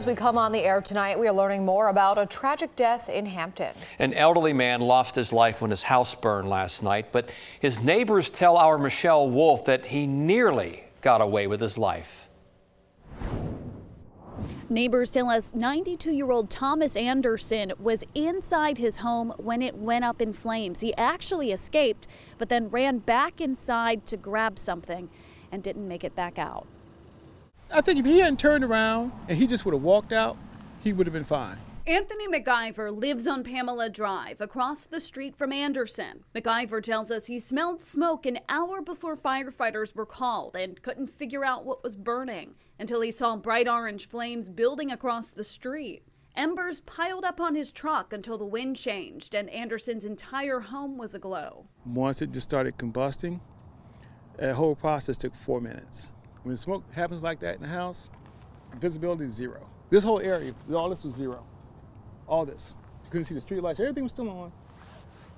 As we come on the air tonight, we are learning more about a tragic death in Hampton. An elderly man lost his life when his house burned last night, but his neighbors tell our Michelle Wolf that he nearly got away with his life. Neighbors tell us 92-year-old Thomas Anderson was inside his home when it went up in flames. He actually escaped, but then ran back inside to grab something and didn't make it back out. I think if he hadn't turned around and he just would have walked out, he would have been fine. Anthony MacIver lives on Pamela Drive across the street from Anderson. MacIver tells us he smelled smoke an hour before firefighters were called and couldn't figure out what was burning until he saw bright orange flames building across the street. Embers piled up on his truck until the wind changed and Anderson's entire home was aglow. Once it just started combusting, the whole process took 4 minutes. When smoke happens like that in the house, visibility is zero. This whole area, all this was zero. All this. You couldn't see the street lights. Everything was still on,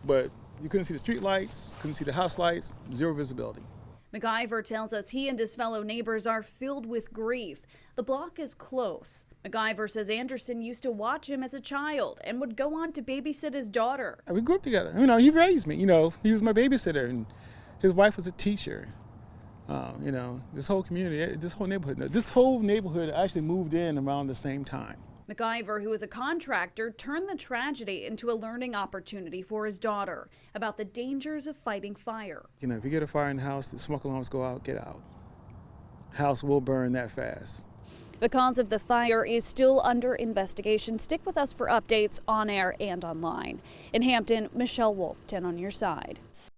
but you couldn't see the street lights, couldn't see the house lights, zero visibility. MacIver tells us he and his fellow neighbors are filled with grief. The block is close. MacIver says Anderson used to watch him as a child and would go on to babysit his daughter. We grew up together. He raised me. He was my babysitter, and his wife was a teacher. This whole community, this whole neighborhood actually moved in around the same time. MacIver, who is a contractor, turned the tragedy into a learning opportunity for his daughter about the dangers of fighting fire. If you get a fire in the house, the smoke alarms go out, get out. House will burn that fast. The cause of the fire is still under investigation. Stick with us for updates on air and online. In Hampton, Michelle Wolf, 10 on your side.